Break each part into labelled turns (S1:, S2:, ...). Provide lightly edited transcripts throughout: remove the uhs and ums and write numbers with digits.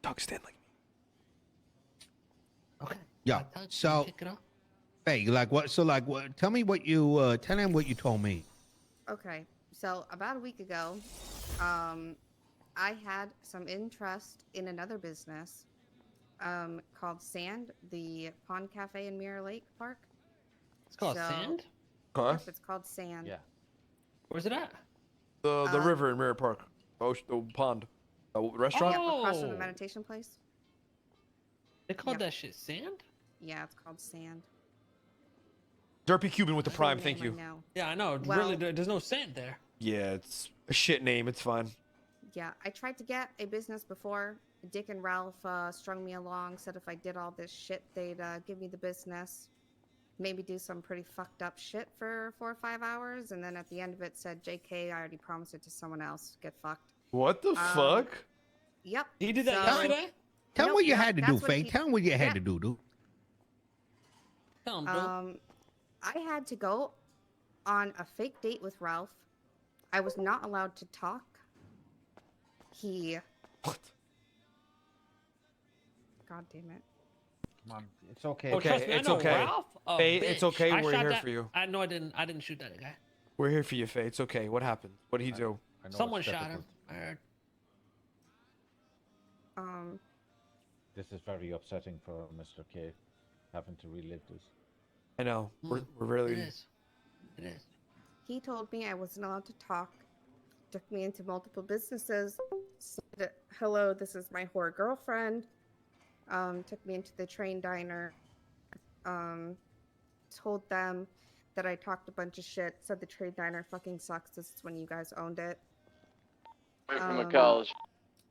S1: dog stand like me.
S2: Okay.
S3: Yeah. So, hey, like what? So, like, what? Tell me what you. Tell him what you told me.
S4: Okay, so about a week ago, I had some interest in another business, called Sand, the Pond Cafe in Mirror Lake Park.
S2: It's called Sand?
S1: Okay.
S4: Yep, it's called Sand.
S2: Yeah. Where's it at?
S1: The river in Mirror Park. The pond. Restaurant?
S4: Yep, across from the
S2: Oh.
S4: meditation place.
S2: They called
S4: Yep.
S2: that shit Sand?
S4: Yeah, it's called Sand.
S1: Derpy Cuban with the
S4: Good
S1: prime,
S4: name,
S1: thank
S4: I
S1: you.
S4: know.
S2: Yeah, I know.
S4: Well-
S2: Really, there's no sand there.
S1: Yeah, it's a shit name. It's fine.
S4: Yeah, I tried to get a business before. Dick and Ralph strung me along, said if I did all this shit, they'd give me the business. Maybe do some pretty fucked up shit for 4 or 5 hours, and then at the end of it said, JK, I already promised it to someone else. Get fucked.
S1: What the fuck?
S4: Yep.
S2: He did that
S4: So-
S2: yesterday?
S3: Tell him
S4: Nope,
S3: what you
S4: yep,
S3: had to
S4: that's
S3: do,
S4: what
S3: Faye.
S4: he-
S3: Tell him what you had
S4: yeah.
S3: to do, dude.
S2: Tell him, dude.
S4: I had to go on a fake date with Ralph. I was not allowed to talk. He...
S1: What?
S4: God damn it.
S5: Come on, it's okay.
S2: Oh, trust me, I
S1: it's
S2: know
S1: okay.
S2: Ralph, a
S1: Faye, it's
S2: bitch.
S1: okay,
S2: I
S1: we're
S2: shot
S1: here
S2: that-
S1: for you.
S2: I know I didn't shoot that guy.
S1: We're here for you, Faye. It's okay. What happened? What did he do?
S5: I know
S2: Someone
S5: it's
S2: shot him.
S5: difficult.
S2: I heard.
S5: This is very upsetting for Mr. K, having to relive this.
S1: I know. We're
S2: It
S1: really.
S2: is. It is.
S4: He told me I wasn't allowed to talk. Took me into multiple businesses. Said, hello, this is my whore girlfriend. Took me into the train diner. Told them that I talked a bunch of shit. Said the train diner fucking sucks. This is when you guys owned it.
S6: Away from the college.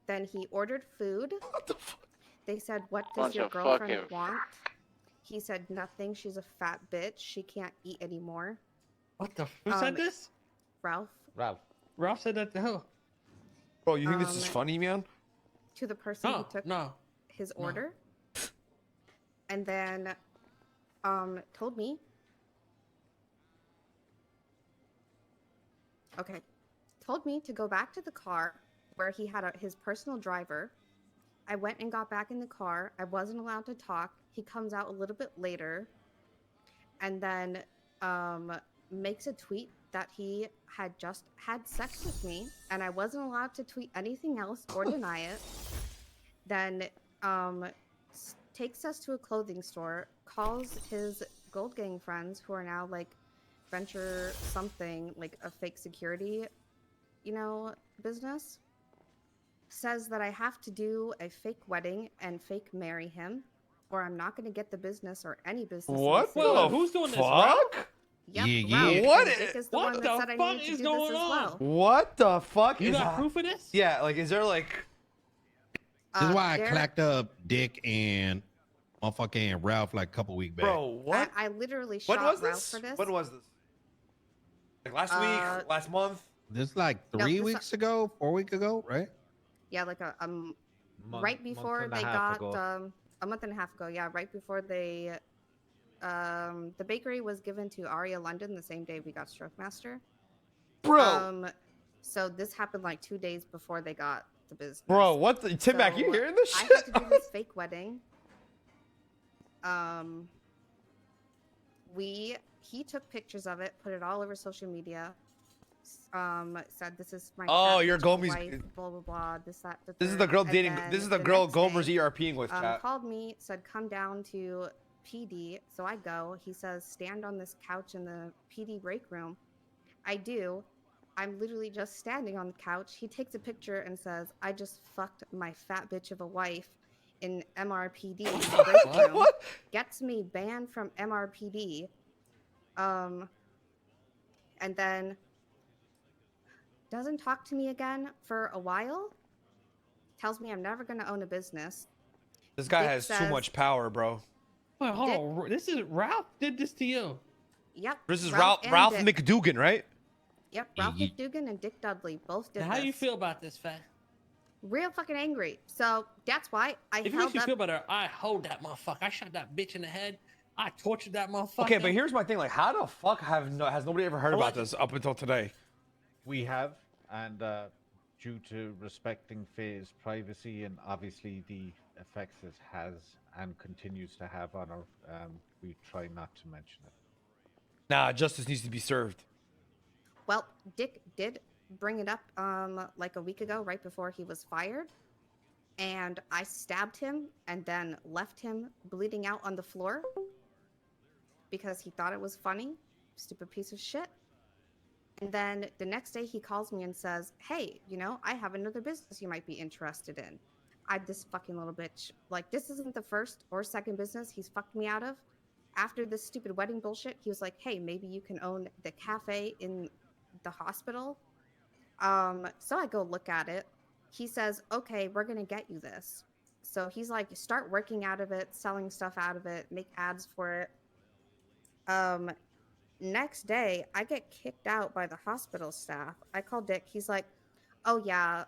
S4: Then he ordered food.
S1: What the fuck?
S4: They said, what does
S6: Bunch
S4: your
S6: of
S4: girlfriend
S6: fucking-
S4: want? He said, nothing. She's a fat bitch. She can't eat anymore.
S2: What the? Who said this?
S4: Ralph,
S5: Ralph,
S2: Ralph said that to who?
S1: Bro, you think this is
S4: Um,
S1: funny, man?
S4: to the person who
S2: No,
S4: took
S2: no.
S4: his order. And then told me. Okay. Told me to go back to the car where he had his personal driver. I went and got back in the car. I wasn't allowed to talk. He comes out a little bit later and then makes a tweet that he had just had sex with me and I wasn't allowed to tweet anything else or deny it. Then takes us to a clothing store, calls his Gold Gang friends who are now like venture something, like a fake security, business. Says that I have to do a fake wedding and fake marry him, or I'm not going to get the business or any business. in the
S1: What
S4: city.
S1: the
S2: who's doing this,
S1: fuck?
S4: Yep,
S3: Yeah,
S4: Ralph,
S3: yeah.
S1: What
S4: and
S1: i-
S4: Dick is the
S2: what
S4: one
S2: the
S4: that said I
S2: fuck
S4: needed to
S2: is
S4: do
S2: going
S4: this as
S2: on?
S4: well.
S1: What the fuck
S2: You
S1: is
S2: got proof of this?
S1: Yeah, like, is there like.
S3: This is why I
S4: Derek-
S3: clacked up Dick and motherfucking Ralph like a couple weeks back.
S1: Bro, what?
S4: I literally
S1: When
S4: shot
S1: was
S4: Ralph
S1: this?
S4: for this.
S1: When was this? Like last week? Last month?
S3: This is like
S4: No,
S3: 3
S4: this-
S3: weeks ago, 4 weeks ago, right?
S4: Yeah, like a
S5: month-
S4: right before
S5: month and a
S4: they
S5: half
S4: got
S5: ago.
S4: a month and a half ago. Yeah, right before they the bakery was given to Aria London the same day we got Stroke Master.
S1: Bro.
S4: So this happened like 2 days before they got the business.
S1: Bro, what the. Tim Mac, you
S4: So,
S1: hearing this
S4: I
S1: shit?
S4: had to do this fake wedding. He took pictures of it, put it all over social media. Said this is my
S1: Oh,
S4: fat
S1: your
S4: bitch
S1: Gomi's-
S4: wife, blah blah blah. This that.
S1: This is the girl
S4: and
S1: dating.
S4: then
S1: This is the girl
S4: next day,
S1: Gomer's ERPing with, chat.
S4: called me, said come down to PD. So I go. He says stand on this couch in the PD break room. I do. I'm literally just standing on the couch. He takes a picture and says, I just fucked my fat bitch of a wife in MRPD in the break room.
S1: What?
S4: Gets me banned from MRPD. And then doesn't talk to me again for a while. Tells me I'm never going to own a business.
S1: This guy
S4: Dick
S1: has too
S4: says-
S1: much power, bro.
S2: Wait, hold on. This is Ralph did this to you.
S4: Yep.
S1: This is
S4: Ralph
S1: Ralph
S4: and Dick.
S1: McDougan, right?
S4: Yep, Ralph
S3: Ye-
S4: McDougan and Dick Dudley both did
S2: How
S4: this.
S2: you feel about this, Faye?
S4: Real fucking angry. So that's why I
S2: If it
S4: held
S2: makes you
S4: up.
S2: feel better, I hold that motherfucker. I shot that bitch in the head. I tortured that motherfucker.
S1: Okay, but here's my thing. Like, how the fuck has nobody ever heard about
S2: Alleged.
S1: this up until today?
S5: We have, and due to respecting Faye's privacy and obviously the effects it has and continues to have on her, we try not to mention it.
S1: Nah, justice needs to be served.
S4: Well, Dick did bring it up like a week ago, right before he was fired. And I stabbed him and then left him bleeding out on the floor because he thought it was funny. Stupid piece of shit. And then the next day he calls me and says, hey, you know, I have another business you might be interested in. This fucking little bitch. Like, this isn't the first or second business he's fucked me out of. After this stupid wedding bullshit, he was like, hey, maybe you can own the cafe in the hospital. So I go look at it. He says, okay, we're going to get you this. So he's like, start working out of it, selling stuff out of it, make ads for it. Next day, I get kicked out by the hospital staff. I call Dick. He's like, oh, yeah,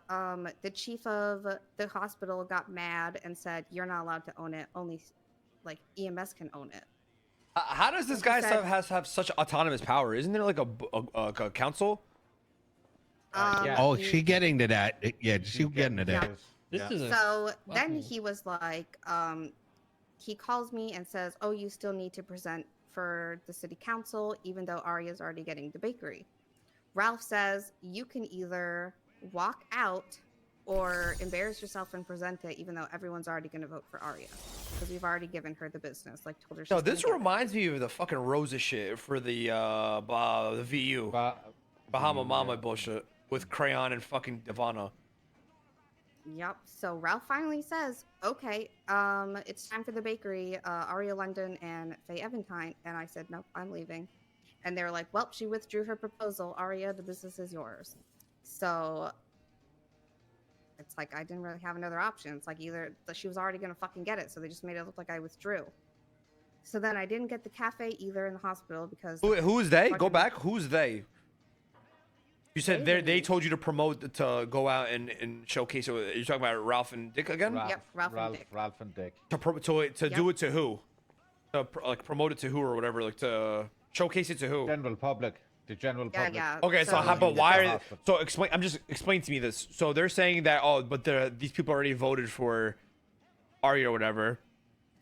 S4: the chief of the hospital got mad and said, you're not allowed to own it. Only, like, EMS can own it.
S1: How does this guy have such autonomous power? Isn't there like a council?
S5: Yeah.
S3: Oh, she getting to that. Yeah, she getting to that.
S2: This is a
S4: So then
S2: fucking-
S4: he was like, he calls me and says, oh, you still need to present for the city council, even though Arya's already getting the bakery. Ralph says, you can either walk out or embarrass yourself and present it, even though everyone's already going to vote for Arya. Because we've already given her the business, like told her she's
S1: No,
S4: gonna
S1: this
S4: get it.
S1: reminds me of the fucking Rosa shit for the VU. Bahama Mama bullshit with Crayon and fucking Ivana.
S4: Yep. So Ralph finally says, okay, it's time for the bakery, Aria London and Faye Eventine. And I said, nope, I'm leaving. And they were like, well, she withdrew her proposal. Aria, the business is yours. So it's like, I didn't really have another option. It's like either she was already going to fucking get it. So they just made it look like I withdrew. So then I didn't get the cafe either in the hospital because...
S1: Who's they? Go
S4: fucking-
S1: back. Who's they? You said
S4: They
S1: they
S4: didn't.
S1: told you to promote to go out and showcase it. You're talking about Ralph and Dick again?
S4: Yep, Ralph and Dick.
S5: Ralph and Dick.
S1: To
S4: Yep.
S1: do it to who? Like promote it to who or whatever? Like to showcase it to who?
S5: General public. The general
S4: Yeah,
S5: public.
S4: yeah.
S1: Okay, so
S4: So-
S1: how, but
S5: In
S1: why
S5: the
S1: are
S5: hospital.
S1: so explain? Explain to me this. So they're saying that these people already voted for Arya or whatever.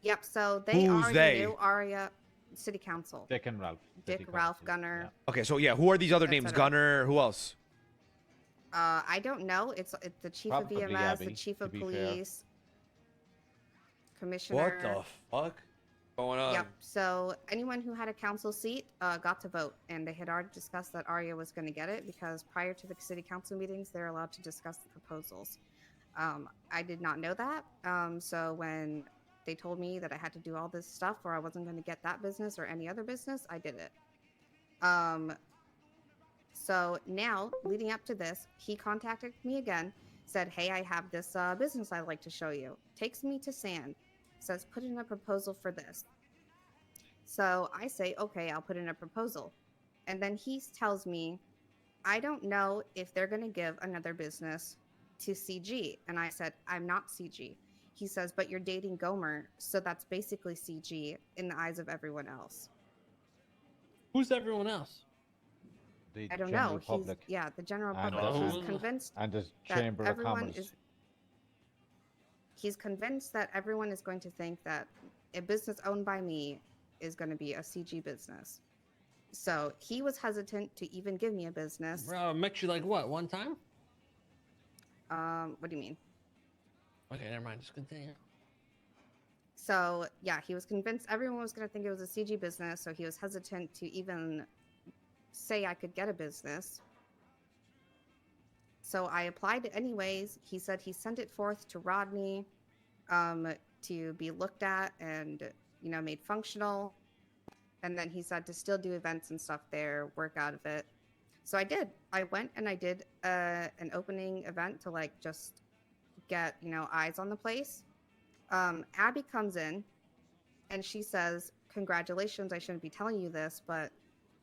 S4: Yep, so they
S1: Who's
S4: already
S1: they?
S4: knew Aria, city council.
S5: Dick and Ralph.
S4: Dick,
S5: City
S4: Ralph,
S5: council.
S4: Gunner.
S1: Okay, so yeah, who are these other
S4: Et
S1: names?
S4: cetera.
S1: Gunner. Who else?
S4: I don't know. It's the chief
S5: Probably
S4: of EMS,
S5: Abby,
S4: the chief
S5: to
S4: of
S5: be fair.
S4: police, commissioner.
S1: What the fuck going on?
S4: Yep. So anyone who had a council seat got to vote, and they had already discussed that Arya was going to get it because prior to the city council meetings, they're allowed to discuss the proposals. I did not know that. So when they told me that I had to do all this stuff or I wasn't going to get that business or any other business, I did it. So now, leading up to this, he contacted me again, said, hey, I have this business I'd like to show you. Takes me to Sand, says, put in a proposal for this. So I say, okay, I'll put in a proposal. And then he tells me, I don't know if they're going to give another business to CG. And I said, I'm not CG. He says, but you're dating Gomer, so that's basically CG in the eyes of everyone else.
S2: Who's everyone else?
S5: The
S4: I don't
S5: general
S4: know.
S5: public.
S4: The general
S5: And
S4: public.
S2: the-
S4: He's convinced
S5: And the
S4: that
S5: Chamber of
S4: everyone
S5: Commerce.
S4: is. He's convinced that everyone is going to think that a business owned by me is going to be a CG business. So he was hesitant to even give me a business.
S2: Bro, met you like what? One time?
S4: What do you mean?
S2: Okay, never mind. Just continue.
S4: So yeah, he was convinced everyone was going to think it was a CG business. So he was hesitant to even say I could get a business. So I applied anyways. He said he sent it forth to Rodney to be looked at and, you know, made functional. And then he said to still do events and stuff there, work out of it. So I did. I went and I did an opening event to like just get, you know, eyes on the place. Abby comes in and she says, congratulations, I shouldn't be telling you this, but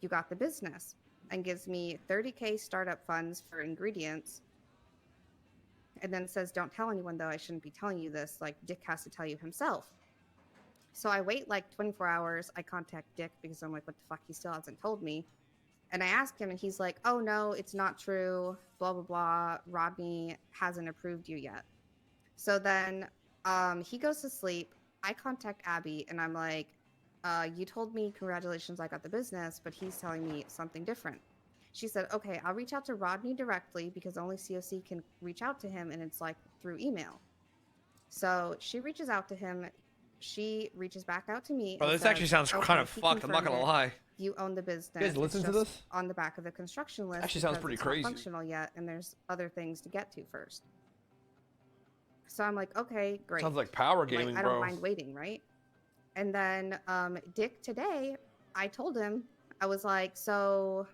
S4: you got the business, and gives me 30K startup funds for ingredients. And then says, don't tell anyone though, I shouldn't be telling you this, like Dick has to tell you himself. So I wait like 24 hours. I contact Dick because I'm like, what the fuck, he still hasn't told me. And I asked him, and he's like, "Oh no, it's not true. Blah blah blah. Rodney hasn't approved you yet." So then, he goes to sleep. I contact Abby, and I'm like, "You told me congratulations, I got the business, but he's telling me something different." She said, "Okay, I'll reach out to Rodney directly because only COC can reach out to him, and it's like through email." So she reaches out to him. She reaches back out to me.
S1: Bro,
S4: and
S1: this
S4: says,
S1: actually sounds
S4: "Okay,
S1: kind of
S4: he
S1: fucked. I'm not
S4: confirmed
S1: gonna
S4: it.
S1: lie.
S4: You own the business.
S1: You guys listen
S4: It's
S1: to
S4: just
S1: this?
S4: on the back of the construction list.
S1: Actually sounds
S4: because
S1: pretty
S4: it's
S1: crazy.
S4: not functional yet, and there's other things to get to first." So I'm like, "Okay, great."
S1: Sounds like power
S4: Like,
S1: gaming,
S4: I don't
S1: bro.
S4: mind waiting, right? And then Dick today, I told him, I was like, "So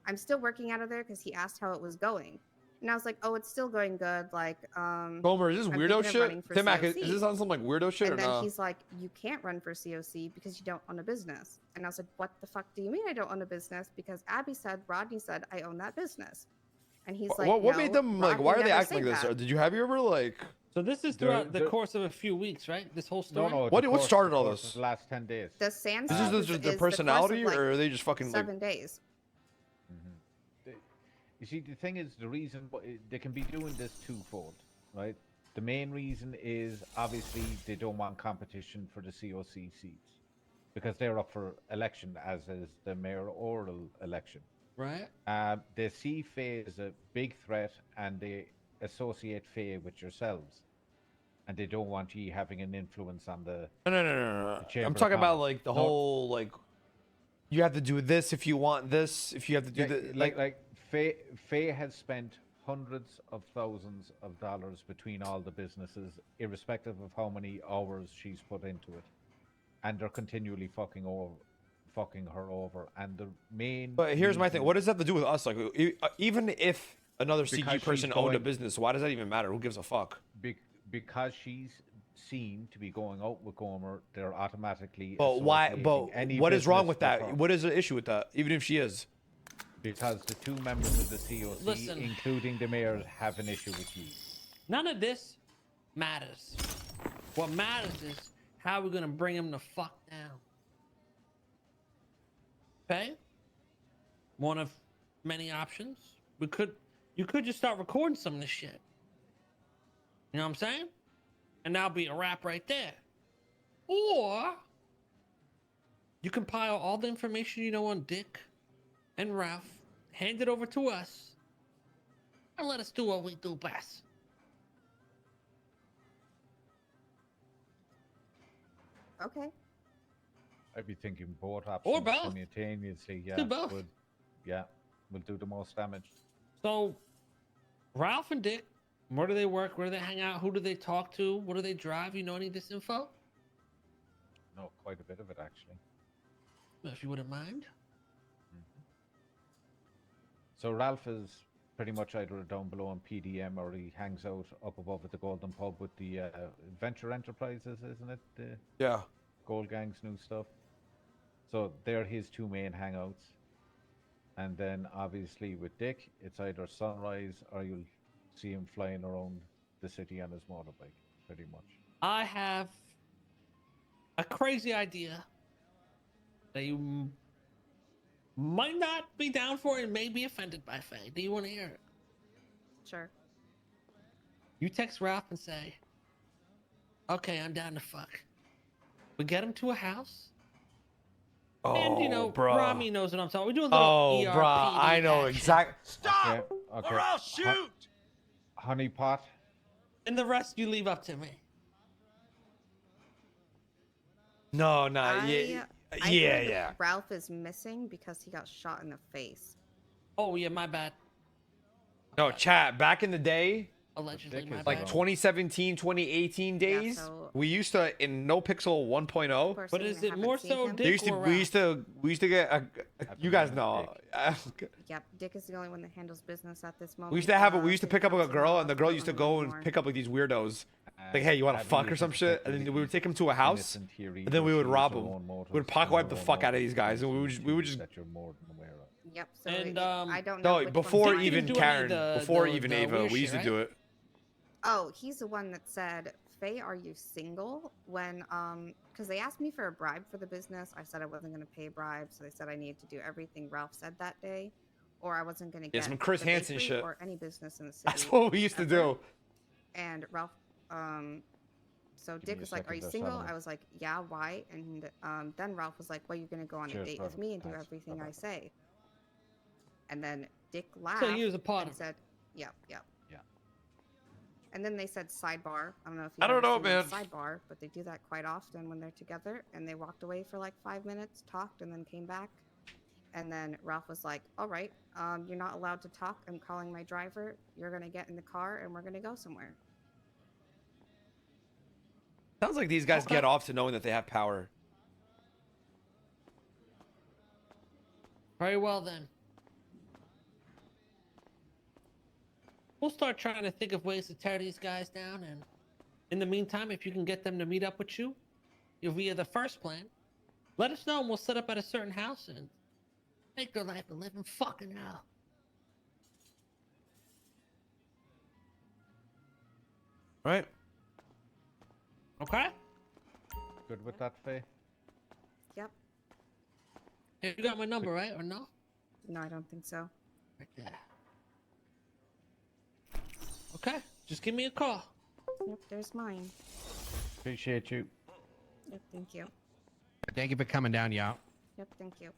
S4: I'm still working out of there," because he asked how it was going. And I was like, "Oh, it's still going good. Like,
S1: Gomer, is this
S4: I'm
S1: weirdo
S4: thinking of running
S1: shit?
S4: for
S1: Tim-Mac, is
S4: COC.
S1: this on some like weirdo shit or
S4: And then
S1: no?
S4: he's like, "You can't run for COC because you don't own a business." And I was like, "What the fuck do you mean I don't own a business? Because Rodney said I own that business." And he's like,
S1: What
S4: "No,
S1: made them like?
S4: Rodney
S1: Why are they
S4: never
S1: acting like
S4: said
S1: this?
S4: that."
S1: Or did you have you ever like?
S2: So this is
S5: The-
S2: throughout the
S5: the-
S2: course of a few weeks, right? This whole
S5: No,
S2: story.
S5: no.
S1: What-
S5: the
S1: what
S5: course-
S1: started
S5: the
S1: all
S5: course
S1: this?
S5: of the last 10 days.
S4: The sand
S1: Is
S4: stuff
S1: this just
S4: is
S1: their
S4: the course of,
S1: personality,
S4: like,
S1: or are they just fucking like?
S4: 7 days.
S5: You see, the thing is, the reason they can be doing this twofold, right? The main reason is obviously they don't want competition for the COC seats because they're up for election, as is the mayoral election.
S2: Right.
S5: They see Faye as a big threat, and they associate Faye with yourselves, and they don't want you having an influence on the.
S1: No.
S5: Chamber
S1: I'm
S5: of
S1: talking about
S5: Commerce.
S1: like the
S5: No.
S1: whole like. You have to do this if you want this. If you have to do
S5: Yeah,
S1: this,
S5: like Faye has spent hundreds of thousands of dollars between all the businesses, irrespective of how many hours she's put into it, and they're continually fucking her over. And the main.
S1: But here's my thing.
S5: reason-
S1: What does that have to do with us? Like, even if another CG
S5: Because
S1: person
S5: she's
S1: owned a
S5: going-
S1: business, why does that even matter? Who gives a fuck?
S5: Because she's seen to be going out with Gomer, they're automatically.
S1: But why?
S5: associating
S1: But
S5: any
S1: what is wrong
S5: business
S1: with that?
S5: her.
S1: What is the issue with that? Even if she is.
S5: Because the two members of the COC,
S2: Listen.
S5: including the mayor, have an issue with you.
S2: None of this matters. What matters is how we're gonna bring him the fuck down. Okay? One of many options. You could just start recording some of this shit. You know what I'm saying? And that'll be a wrap right there. Or you compile all the information you know on Dick and Ralph, hand it over to us, and let us do what we do best.
S4: Okay.
S5: I'd be thinking both options
S2: both.
S5: simultaneously. Yeah,
S2: Do both.
S5: Will do the most damage.
S2: So, Ralph and Dick, where do they work? Where do they hang out? Who do they talk to? What do they drive? You know any of this info?
S5: No, quite a bit of it actually.
S2: If you wouldn't mind.
S5: So Ralph is pretty much either down below in PDM or he hangs out up above at the Golden Pub with the Venture Enterprises, isn't it? The
S1: Yeah.
S5: Gold Gang's new stuff. So they're his two main hangouts. And then obviously with Dick, it's either sunrise or you'll see him flying around the city on his motorbike, pretty much.
S2: I have a crazy idea that you might not be down for and may be offended by, Faye. Do you want to hear it?
S4: Sure.
S2: You text Ralph and say, "Okay, I'm down to fuck." We get him to a house.
S1: Oh,
S2: And, you know,
S1: bro.
S2: Ramee knows what I'm talking. We do a little
S1: Oh,
S2: ERPD
S1: bro. I know
S2: action.
S1: exactly.
S5: Okay, okay. Or I'll shoot! Honeypot.
S2: And the rest you leave up to me.
S1: No, no.
S4: I
S1: Yeah.
S4: heard
S1: Yeah.
S4: Ralph is missing because he got shot in the face.
S2: Oh, yeah, my bad.
S1: No, chat. Back in the day,
S2: Allegedly,
S5: Dick
S2: my
S5: is
S2: bad.
S1: like
S5: Wow.
S1: 2017, 2018 days,
S4: so-
S1: we used to in No Pixel
S4: Of
S1: 1.0.
S4: course,
S2: But
S4: I
S2: is it
S4: haven't
S2: more
S4: seen
S2: so
S4: him.
S2: Dick
S1: They used to,
S2: or
S1: we used to get you guys know.
S4: Yep, Dick is the only one that handles business at this moment.
S1: We used to have it. We
S4: Uh,
S1: used to
S4: Dick
S1: pick up a
S4: comes
S1: girl,
S4: off,
S1: and the girl
S4: don't
S1: used to
S4: know
S1: go
S4: anymore.
S1: and pick up like these weirdos. Like, hey, you want to fuck or some shit? And then we would take them to a house, and then we would rob them. We would pocket wipe the fuck out of these guys, and we would just.
S5: That you're more than aware of.
S4: Yep. So
S2: And,
S4: I don't know.
S1: No,
S4: which one
S1: before
S2: Dick
S4: he
S2: didn't
S1: even
S2: do any of
S1: Karen,
S2: the-
S1: before
S2: the
S1: even
S2: weird
S1: Ava, we
S2: shit,
S1: used to
S2: right?
S1: do it.
S4: Oh, he's the one that said Faye, are you single? When because they asked me for a bribe for the business. I said I wasn't going to pay bribes, so they said I needed to do everything Ralph said that day, or I wasn't going to
S1: Yeah,
S4: get
S1: some Chris
S4: the
S1: Hansen
S4: bakery
S1: shit.
S4: or any business in the city.
S1: That's what we used to
S4: ever.
S1: do.
S4: And Ralph, so Dick
S5: me a
S4: was like, "Are
S5: second,
S4: you
S5: they're
S4: single?"
S5: selling
S4: I was like, "Yeah, why?" And then Ralph was like, "Well, you're going to go on a
S5: Cheers,
S4: date
S5: brother.
S4: with me and do
S5: Thanks.
S4: everything
S5: Bye-bye.
S4: I say." And then Dick laughed
S2: So he was a part
S4: and
S2: of it.
S4: said, "Yep, yep."
S5: Yeah.
S4: And then they said sidebar. I don't know if
S1: I
S4: you've
S1: don't
S4: ever
S1: know,
S4: seen them
S1: man.
S4: sidebar, but they do that quite often when they're together. And they walked away for like 5 minutes, talked, and then came back. And then Ralph was like, "All right, you're not allowed to talk. I'm calling my driver. You're gonna get in the car and we're gonna go somewhere."
S1: Sounds like these guys
S2: Okay.
S1: get off to knowing that they have power.
S2: Very well then. We'll start trying to think of ways to tear these guys down, and in the meantime, if you can get them to meet up with you via the first plan, let us know and we'll set up at a certain house and make their life a living fucking hell.
S1: Right?
S2: Okay?
S5: Good with that, Faye?
S4: Yep.
S2: Hey, you got my number, right? Or no?
S4: No, I don't think so.
S2: Right there. Okay, just give me a call.
S4: Yep, there's mine.
S5: Appreciate you.
S4: Yep, thank you.
S3: Thank you for coming down, y'all.
S4: Yep, thank you.